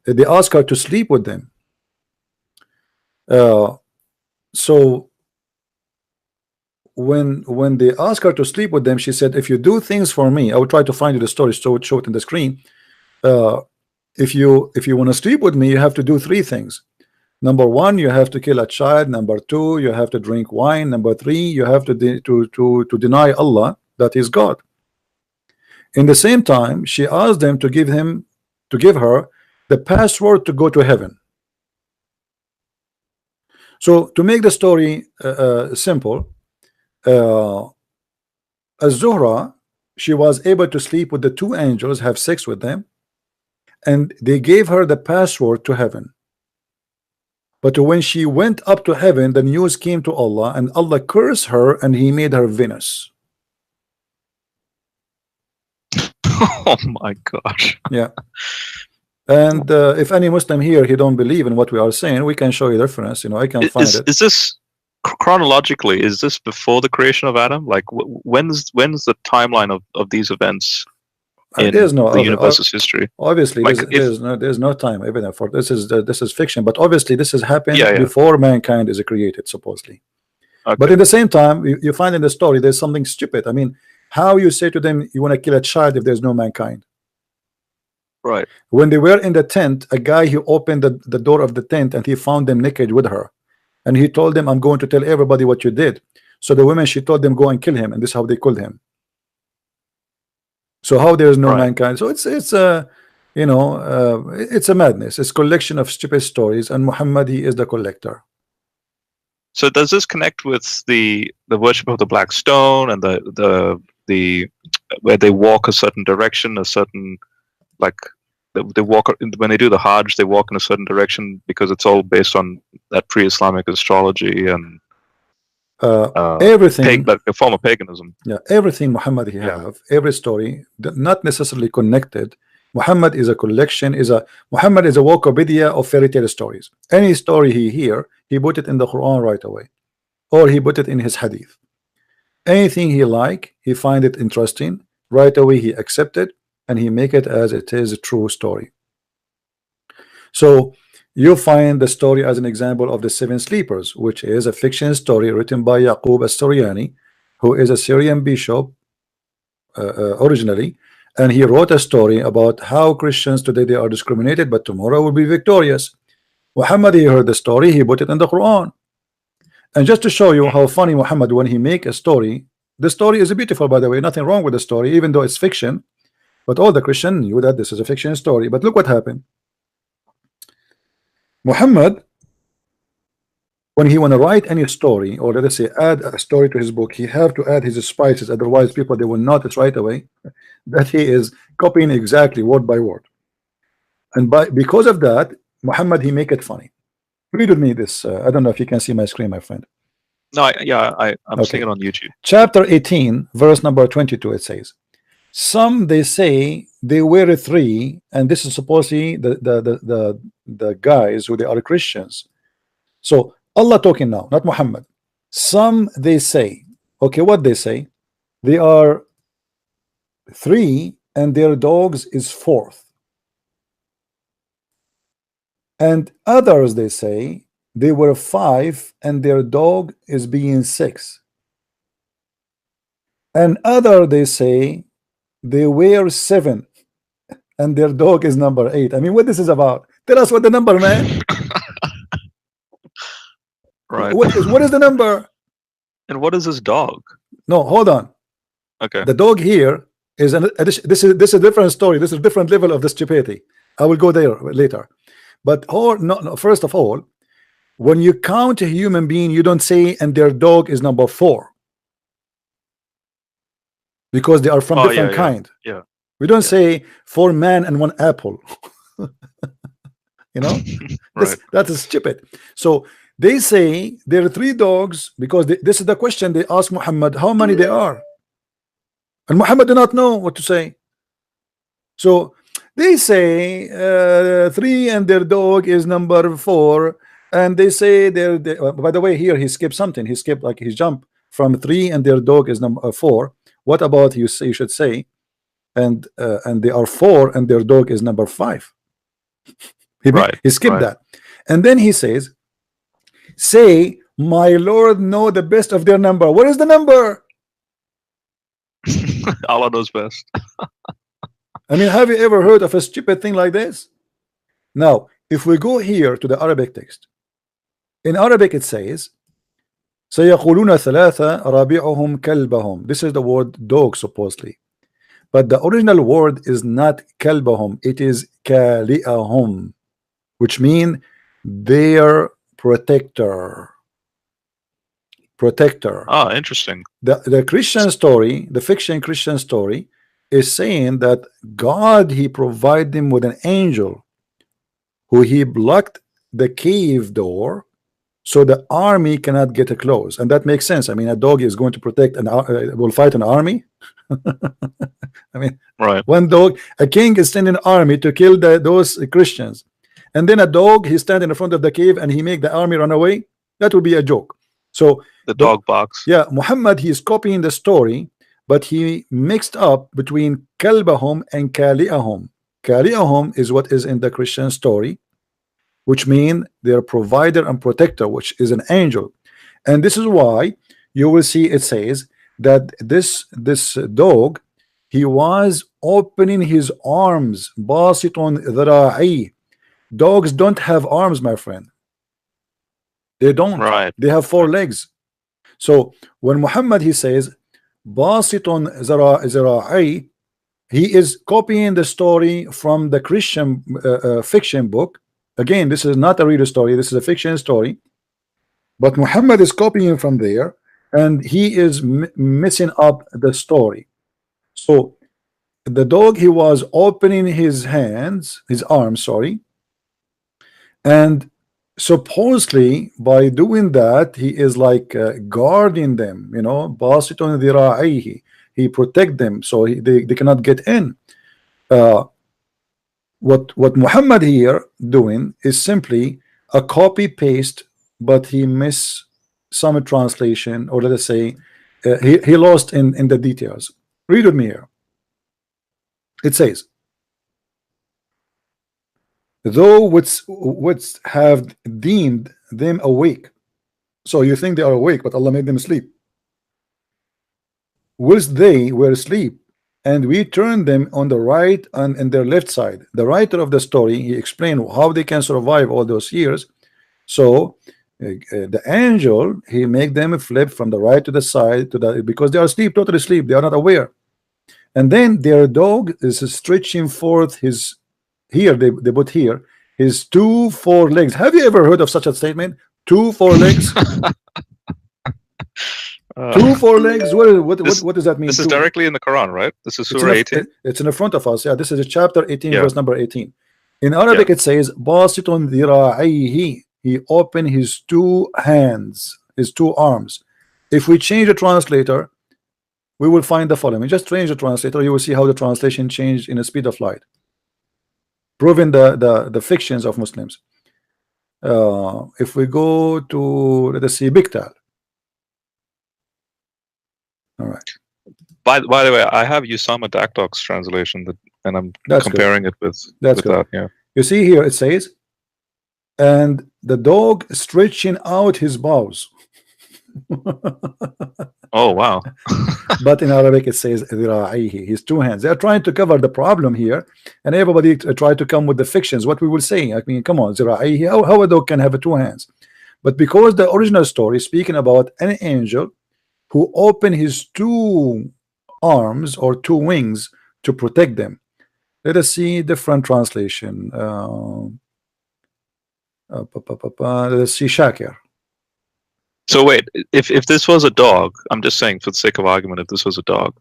they asked her to sleep with them. So when they asked her to sleep with them, she said, if you do things for me, I will try to find you the story, so show it in the screen. If you want to sleep with me, you have to do three things. Number one, you have to kill a child. Number two, you have to drink wine. Number three, you have to deny Allah that is God. In the same time, she asked them to give her the password to go to heaven. So to make the story simple, Az-Zuhra, she was able to sleep with the two angels, have sex with them, and they gave her the password to heaven. But when she went up to heaven, the news came to Allah, and Allah cursed her, and he made her Venus. Oh my gosh. Yeah. And if any Muslim here, he don't believe in what we are saying, we can show you the reference. You know, I can find it. Is this chronologically? Is this before the creation of Adam? Like, when's the timeline of these events in the universe's history? Obviously, like there's no time evident for this. Is fiction, but obviously this has happened before mankind is created, supposedly. Okay. But at the same time, you find in the story there's something stupid. I mean, how you say to them you want to kill a child if there's no mankind? Right. When they were in the tent, a guy, he opened the door of the tent, and he found them naked with her, and he told them, I'm going to tell everybody what you did. So the women, she told them, go and kill him, and this is how they killed him. So how there is no mankind? So it's you know, it's a madness. It's a collection of stupid stories, and Muhammad, he is the collector. So does this connect with the worship of the black stone and the where they walk a certain direction, a certain, like they walk, when they do the Hajj, they walk in a certain direction because it's all based on that pre-Islamic astrology and everything, like a form of paganism. Yeah, everything Muhammad he have, every story, not necessarily connected. Muhammad is a collection, Muhammad is a Wikipedia of fairy tale stories. Any story he hear, he put it in the Quran right away, or he put it in his hadith. Anything he like, he find it interesting right away, he accept it, and he make it as it is a true story. So you find the story as an example of the seven sleepers, which is a fiction story written by Yaqub as-Suryani, who is a Syrian bishop originally, and he wrote a story about how Christians today they are discriminated, but tomorrow will be victorious. Muhammad, he heard the story, he put it in the Quran. And just to show you how funny Muhammad, when he make a story, the story is beautiful, by the way, nothing wrong with the story, even though it's fiction. But all the Christians knew that this is a fiction story. But look what happened. Muhammad, when he want to write any story, or let us say add a story to his book, he have to add his spices, otherwise people, they will notice right away that he is copying exactly word by word. And because of that, Muhammad, he make it funny. Read with me this. I don't know if you can see my screen, my friend. No, I'm seeing it on YouTube. Chapter 18, verse number 22, it says, some they say they were three, and this is supposedly the guys who they are Christians. So Allah talking now, not Muhammad. Some they say, okay, what they say, they are three and their dogs is fourth. And others they say they were five and their dog is being six. And other they say they were seven and their dog is number 8. I mean, what this is about? Tell us what the number, man. Right. What is the number? And what is this dog? No, hold on. Okay. The dog here is an addition. This is a different story. This is a different level of the stupidity. I will go there later. But no, first of all, when you count a human being, you don't say and their dog is number 4, because they are from different kind. Yeah. We don't say 4 man and 1 apple. You know, Right. that is stupid. So they say there are 3 dogs because this is the question they ask Muhammad, how many they are, and Muhammad do not know what to say. So they say 3 and their dog is number 4, and they say by the way, here he skipped something. He skipped, like, he jumped from 3 and their dog is number 4. What about you should say and they are 4 and their dog is number 5. He skipped that, and then he says, say my Lord know the best of their number. What is the number? Allah knows best. I mean, have you ever heard of a stupid thing like this? Now, if we go here to the Arabic text, in Arabic it says, سيقولون ثلاثة رابعهم كلبهم. This is the word dog, supposedly, but the original word is not كلبهم, it is كالئهم, which mean their protector. Ah, interesting. The Christian story, the fiction Christian story, is saying that God, he provided them with an angel who he blocked the cave door so the army cannot get close, and that makes sense. I mean, a dog is going to protect will fight an army. I mean, right. One dog, a king is sending an army to kill those Christians, and then a dog, he stand in the front of the cave and he make the army run away. That would be a joke. So the dog box. Yeah, Muhammad, he is copying the story, but he mixed up between kalbahum and kali'ahum. Kali'ahum is what is in the Christian story, which mean their provider and protector, which is an angel. And this is why you will see it says that this dog, he was opening his arms. Basitun dhara'i. Dogs don't have arms, my friend. They don't. Right. They have 4 legs. So when Muhammad, he says Basitun zara'i, he is copying the story from the Christian fiction book. Again, this is not a real story, this is a fiction story, but Muhammad is copying from there, and he is messing up the story. So the dog, he was opening his arms, sorry, and supposedly by doing that he is like guarding them, you know, basitun dhira'ihi, he protect them so they cannot get in. What Muhammad here doing is simply a copy paste, but he miss some translation, or let us say he lost in the details. Read with me here. It says, though which have deemed them awake. So you think they are awake, but Allah made them sleep. Whilst they were asleep, and we turned them on the right and their left side. The writer of the story, he explained how they can survive all those years. So the angel, he make them flip from the right to the side because they are asleep, totally asleep, they are not aware. And then their dog is stretching forth his, here they put here, his 2 4 legs. Have you ever heard of such a statement? 2 4 legs. 2 4 legs. What does that mean? This is directly in the Quran, right? This is Surah 18. It's in the front of us. Yeah, this is chapter 18, verse number 18. In Arabic, it says, "Basitun dhira'ihi." He opened his 2 hands, his 2 arms. If we change the translator, we will find the following. Just change the translator, you will see how the translation changed in the speed of light, proving the fictions of Muslims. If we go to, let us see, Biktal. All right. By the way, I have Usama Dakdok's translation, and I'm comparing it with that. Yeah. You see here it says, and the dog stretching out his paws. Oh wow. But in Arabic it says ذراعيه, his two hands. They are trying to cover the problem here, and everybody try to come with the fictions. What we will say, I mean, come on, ذراعيه, how a dog can have two hands? But because the original story is speaking about an angel who opened his two arms or two wings to protect them. Let us see different translation. Let's see Shakir. So wait, if this was a dog, I'm just saying for the sake of argument, if this was a dog,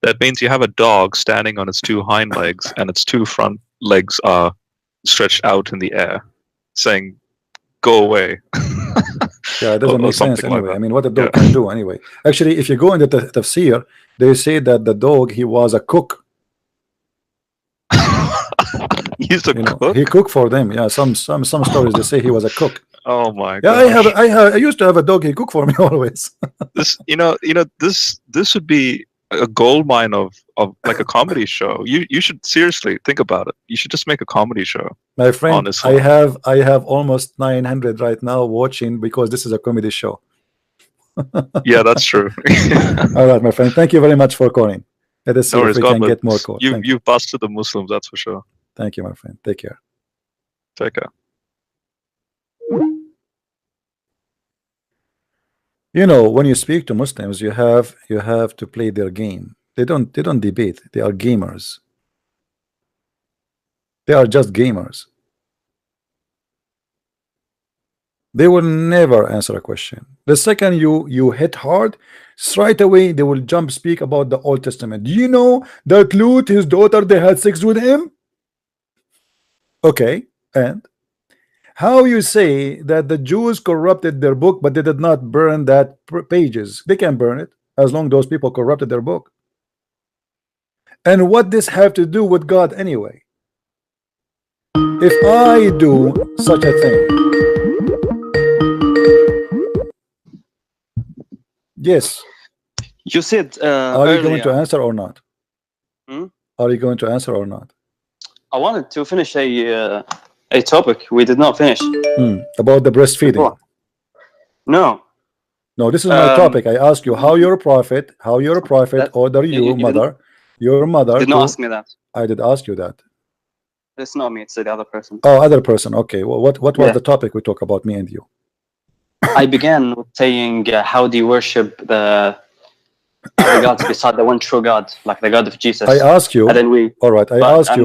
that means you have a dog standing on its two hind legs and its two front legs are stretched out in the air, saying, "Go away." Yeah, it doesn't make sense anyway. Like I mean, what a dog can do anyway. Actually, if you go into the tafsir, they say that the dog, he was a cook. He's a cook? He cooked for them. Yeah, some stories they say he was a cook. Oh my yeah, gosh. I used to have a dog. He cooked for me always. This this would be a gold mine of like a comedy show. You should seriously think about it. You should just make a comedy show. My friend, honestly. I have almost 900 right now watching because this is a comedy show. Yeah, that's true. All right, my friend. Thank you very much for calling. Let us see if we can get more calls. You've busted the Muslims, that's for sure. Thank you, my friend. Take care. Take care. You know, when you speak to Muslims, you have to play their game. They don't debate. They are gamers. They are just gamers. They will never answer a question. The second you hit hard, straight away they will jump speak about the Old Testament. Do you know that Lut, his daughter, they had sex with him? Okay, and how you say that the Jews corrupted their book, but they did not burn that pages? They can burn it as long as those people corrupted their book. And what this have to do with God anyway? If I do such a thing, yes. You said are you going to answer or not? Are you going to answer or not? I wanted to finish a topic we did not finish. About the breastfeeding. No, this is my topic. I ask you how you're a prophet, order your mother did not ask me that. I did ask you that. It's not me, it's the other person. Oh, other person. Okay, well, what was the topic we talk about, me and you? I began with saying how do you worship the gods beside the one true God, like the God of Jesus? I ask you, and then all right, I ask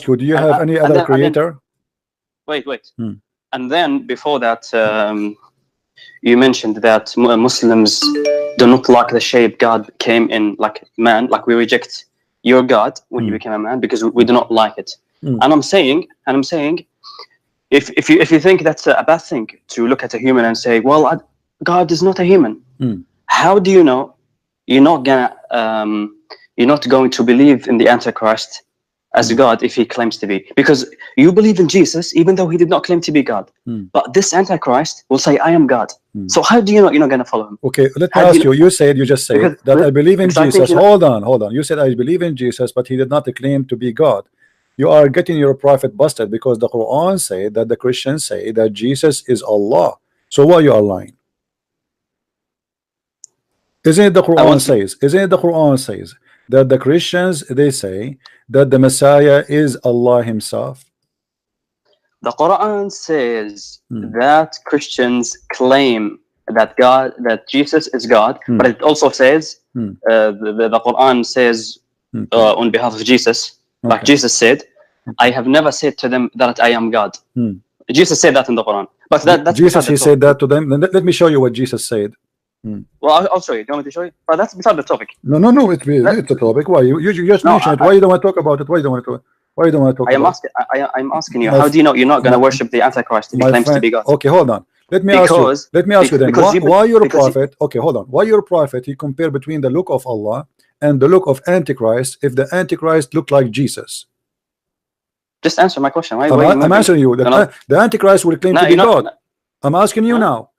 you, do you have any other creator? Wait. And then before that, you mentioned that Muslims do not like the shape God came in, like man, like we reject your God when you became a man because we do not like it. And I'm saying, if you think that's a bad thing to look at a human and say, well, God is not a human, how do you know you're not going to believe in the Antichrist as God if he claims to be? Because you believe in Jesus even though he did not claim to be God, but this Antichrist will say I am God. So how do you know you're not going to follow him? Okay, let me ask you, you just said that I believe in Jesus. Hold on, you said I believe in Jesus, but he did not claim to be God. You are getting your prophet busted because the Quran say that the Christians say that Jesus is Allah. So why you are lying? Isn't it the Quran says that the Christians, they say that the Messiah is Allah himself? The Quran says that Christians claim that Jesus is God, but it also says the Quran says on behalf of Jesus, like Jesus said, I have never said to them that I am God. Jesus said that in the Quran, but that's Jesus, he said that to them. Let me show you what Jesus said. Well, I'll show you. Do you want me to show you? But that's beside the topic. No, it's the topic. Why you just mentioned it? Why you don't want to talk about it? Why you don't want to talk about it? I'm asking you, how do you know you're not going to worship the Antichrist if he claims to be God? Okay, hold on. Let me ask you then. Why you're a prophet? Okay, hold on. Why you're a prophet? You compare between the look of Allah and the look of Antichrist if the Antichrist looked like Jesus? Just answer my question. I'm answering you. The Antichrist will claim to be God. I'm asking you now.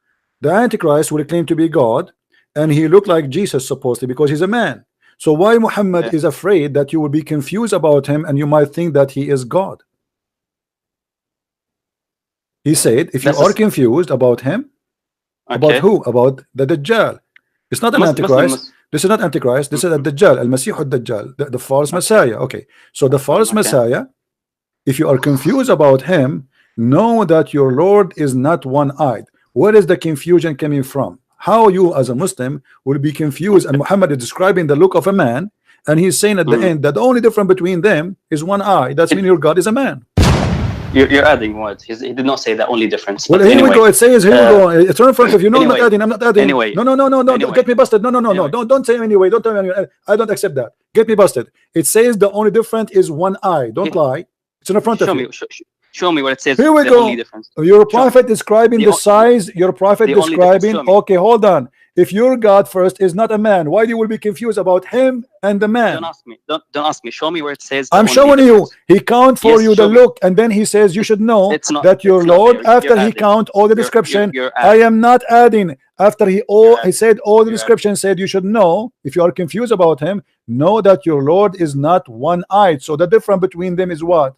The Antichrist will claim to be God, and he looked like Jesus supposedly because he's a man. So why Muhammad is afraid that you will be confused about him and you might think that he is God? He said, if you are confused about him, about who? About the Dajjal. It's not an Antichrist. This is not Antichrist. This is a Dajjal, Al-Masih al-Dajjal, the false Messiah. Okay, so the false Messiah, if you are confused about him, know that your Lord is not one-eyed. Where is the confusion coming from? How you as a Muslim will be confused, and Muhammad is describing the look of a man, and he's saying at the end that the only difference between them is one eye. That's mean your God is a man. You're adding words. He did not say the only difference. Well, here we go. It says here we go. It's in front of you. No, anyway, I'm not adding. Anyway, no. Anyway. Get me busted. No. Don't say anyway. Don't tell me anyway. I don't accept that. Get me busted. It says the only difference is one eye. Don't lie. It's in front of you. Show me what it says. Here we go. Your prophet describing the size. Your prophet describing. Okay, hold on. If your God first is not a man, why you will be confused about him and the man? Don't ask me. Don't ask me. Show me where it says. I'm showing you. He count for you the look, and then he says you should know that your Lord. After he count all the description, I am not adding. After he said all the description, said you should know. If you are confused about him, know that your Lord is not one-eyed. So the difference between them is what?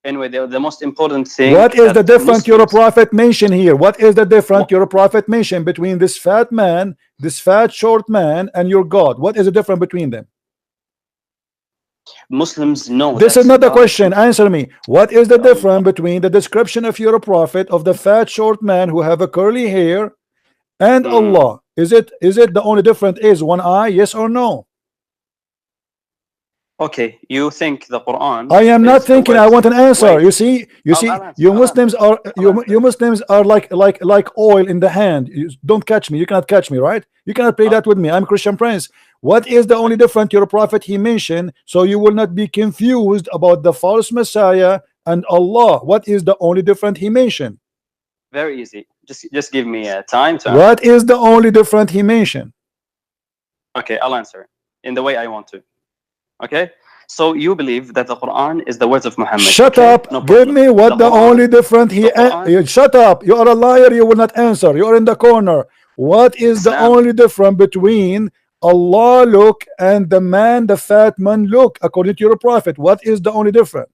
Anyway, the most important thing. What is the difference your prophet mentioned here? What is the difference your prophet mentioned between this fat man, this fat short man, and your God? What is the difference between them? Muslims know. This is not the question. Answer me. What is the difference between the description of your prophet of the fat short man who have a curly hair and Allah? Is it the only difference is one eye? Yes or no? Okay, you think the Quran? I am not thinking. I want an answer. You see, you Muslims are Muslims are like oil in the hand. You don't catch me. You cannot catch me, right? You cannot play that with me. I'm Christian Prince. What is the only difference your prophet he mentioned, so you will not be confused about the false Messiah and Allah? What is the only difference he mentioned? Very easy. Just give me time to. What is the only difference he mentioned? Okay, I'll answer in the way I want to. Okay, so you believe that the Quran is the words of Muhammad. Shut up. No, give me what the only difference he. Shut up. You are a liar. You will not answer. You are in the corner. What is the only difference between Allah look and the man, the fat man look, according to your prophet? What is the only difference?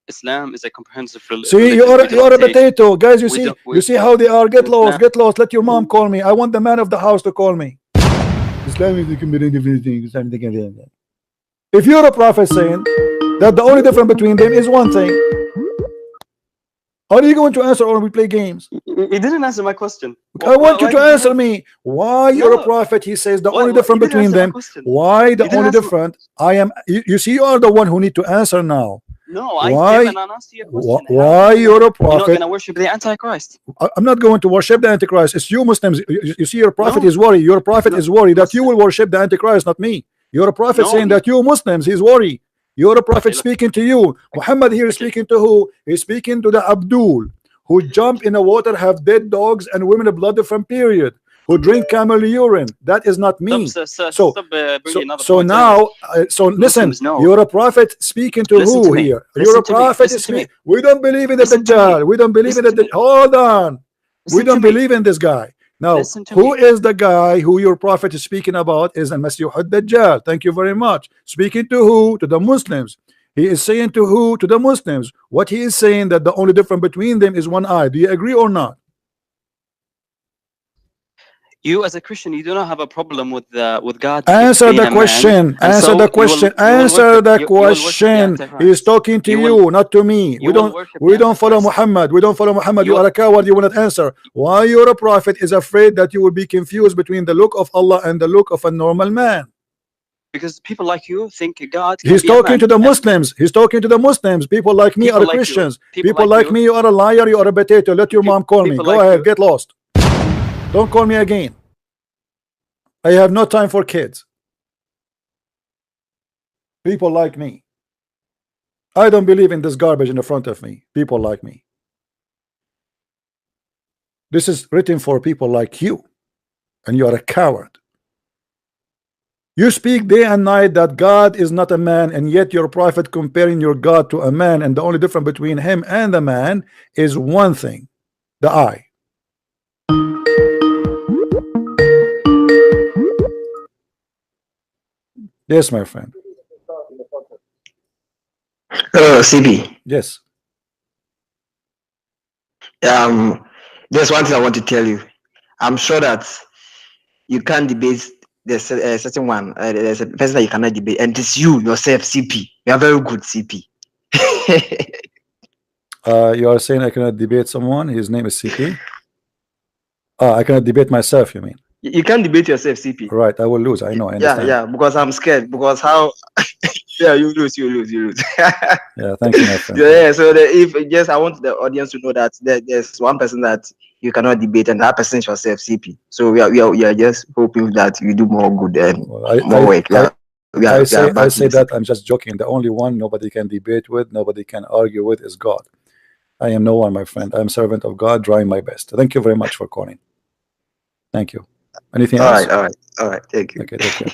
Islam is a comprehensive religion. See, you are a potato, guys. You see how they are. Get lost. Get lost. Let your mom call me. I want the man of the house to call me. Islam is a comprehensive thing. If you're a prophet saying that the only difference between them is one thing, are you going to answer or we play games? He didn't answer my question. I want you to answer me. Why you're a prophet? He says the only difference between them. Why the only difference? I am. You see, you are the one who need to answer now. No, I gave an answer to your question. Why you're a prophet? You're not going to worship the Antichrist. I'm not going to worship the Antichrist. It's you Muslims. You see, your prophet is worried. Your prophet is worried that you will worship the Antichrist, not me. You're a prophet saying that you Muslims, he's worried. You're a prophet speaking to you. Muhammad here is speaking to who? He's speaking to the Abdul, who jump in the water, have dead dogs and women blood from period, who drink camel urine. That is not me. So now, listen, you're a prophet speaking to who here? You're a prophet speaking. We don't believe in the Dajjal. We don't believe in the hold on. We don't believe in this guy. Now, who is the guy who your prophet is speaking about? Is Al-Masih al-Dajjal. Thank you very much. Speaking to who? To the Muslims. He is saying to who? To the Muslims. What he is saying that the only difference between them is one eye. Do you agree or not? You as a Christian, you do not have a problem with God. Answer the question. Answer the question. Answer the question. He is talking to you, not to me. We don't follow Muhammad. We don't follow Muhammad. You are a coward. You will not answer. Why your prophet is afraid that you will be confused between the look of Allah and the look of a normal man? Because people like you think God. He's talking to the Muslims. He's talking to the Muslims. People like me are Christians. People like me, you are a liar. You are a potato. Let your mom call me. Go ahead. Get lost. Don't call me again. I have no time for kids. People like me. I don't believe in this garbage in the front of me. People like me. This is written for people like you, and you are a coward. You speak day and night that God is not a man, and yet your prophet comparing your God to a man, and the only difference between him and the man is one thing, the eye. Yes, my friend. CB. Yes. There's one thing I want to tell you. I'm sure that you can't debate there's a certain one. There's a person that you cannot debate, and it's you yourself, CP. You are very good, CP. You are saying I cannot debate someone? His name is CP. I cannot debate myself. You mean? You can't debate yourself, CP. Right, I will lose. I know. I understand. Yeah, because I'm scared. Because how? Yeah, you lose. Yeah, thank you, my friend. Yeah, so if just I want the audience to know that there's one person that you cannot debate, and that person is yourself, CP. So we are just hoping that you do more good and more work. I say that I'm just joking. The only one nobody can debate with, nobody can argue with is God. I am no one, my friend. I'm servant of God, trying my best. Thank you very much for calling. Thank you. Anything else? All right. Thank you. Okay, take care.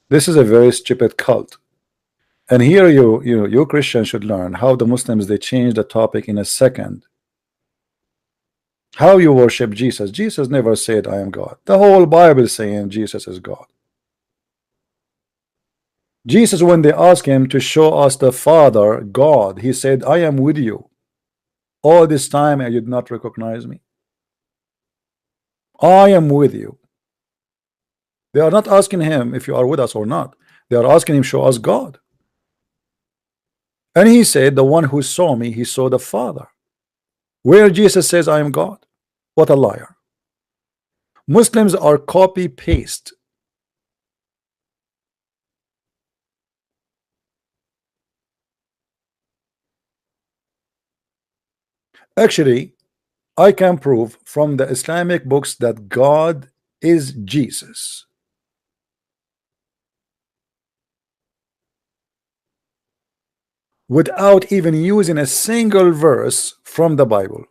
This is a very stupid cult. And here you Christians should learn how the Muslims, they change the topic in a second. How you worship Jesus. Jesus never said I am God. The whole Bible is saying Jesus is God. Jesus, when they asked him to show us the Father, God, he said, I am with you. All this time and you did not recognize me. I am with you. They are not asking him if you are with us or not. They are asking him, show us God. And he said, the one who saw me, he saw the Father. Where Jesus says, I am God. What a liar. Muslims are copy paste. Actually, I can prove from the Islamic books that God is Jesus. Without even using a single verse from the Bible.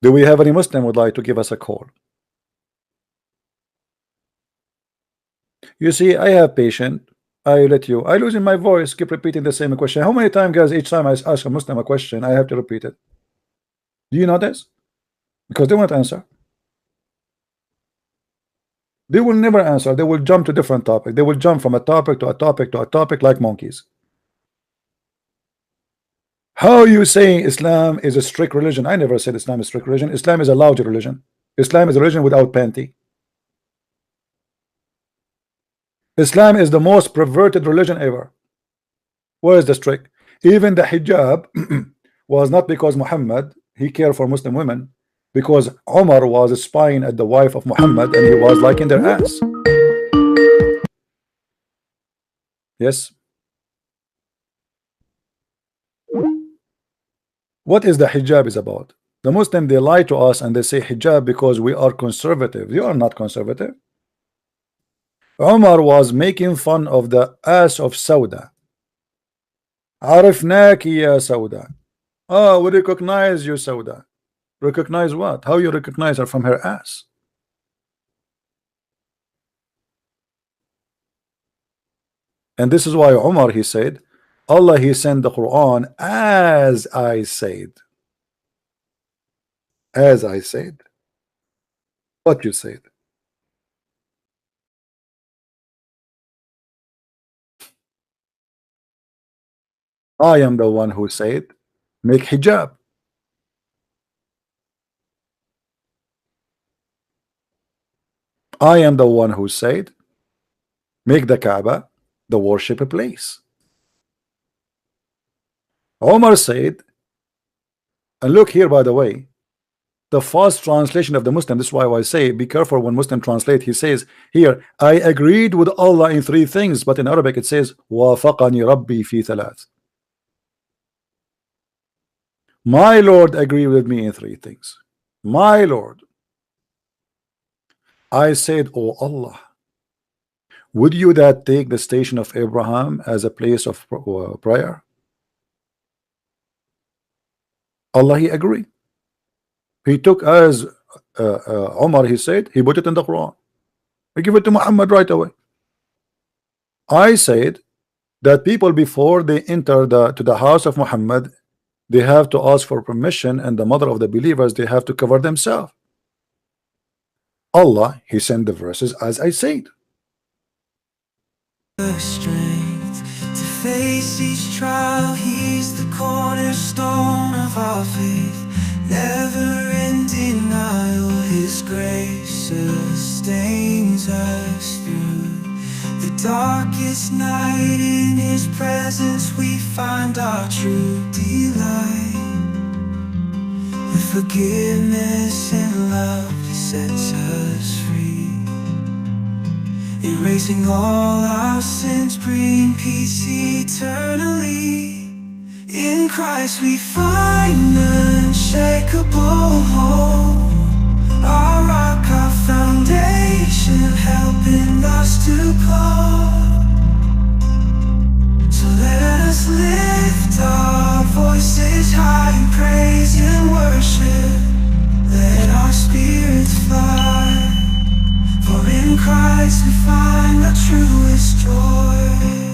Do we have any Muslim would like to give us a call? You see, I have patience. I let you. I losing my voice. Keep repeating the same question. How many times, guys? Each time I ask a Muslim a question, I have to repeat it. Do you notice? Because they won't answer. They will never answer. They will jump to different topic. They will jump from a topic to a topic to a topic like monkeys. How are you saying Islam is a strict religion? I never said Islam is a strict religion. Islam is a loud religion. Islam is a religion without panty. Islam is the most perverted religion ever. Where is the strict? Even the hijab was not because Muhammad, he cared for Muslim women, because Umar was spying at the wife of Muhammad and he was liking their ass. Yes. What is the hijab is about? The Muslim, they lie to us and they say hijab because we are conservative. You are not conservative. Umar was making fun of the ass of Sauda. Arifnaki ya Sauda. Oh, we recognize you, Sauda. Recognize what? How you recognize her? From her ass? And this is why Umar, he said, Allah, he sent the Quran as I said. As I said. What you said. I am the one who said, make hijab. I am the one who said, make the Kaaba the worship place. Omar said, and look here, by the way, the first translation of the Muslim, this is why I say be careful when Muslim translate. He says here, I agreed with Allah in 3 things, but in Arabic it says wafaqani rabbi fi thalath. My Lord agreed with me in 3 things. My Lord. I said, oh Allah, would you that take the station of Abraham as a place of prayer? Allah, he agreed. He took as Omar, he said, he put it in the Quran. He give it to Muhammad right away. I said that people before they enter to the house of Muhammad, they have to ask for permission, and the mother of the believers, they have to cover themselves. Allah, He sent the verses as I said. The strength to face each trial, He's the cornerstone of our faith. Never in denial, His grace sustains us through the darkest night. In His presence we find our true delight. With forgiveness and love, He sets us free. Erasing all our sins, bring peace eternally. In Christ we find unshakable hope, our rock, our foundation, helping us to go. So let us lift our voices high in praise and worship. Let our spirits fly, for in Christ we find our truest joy.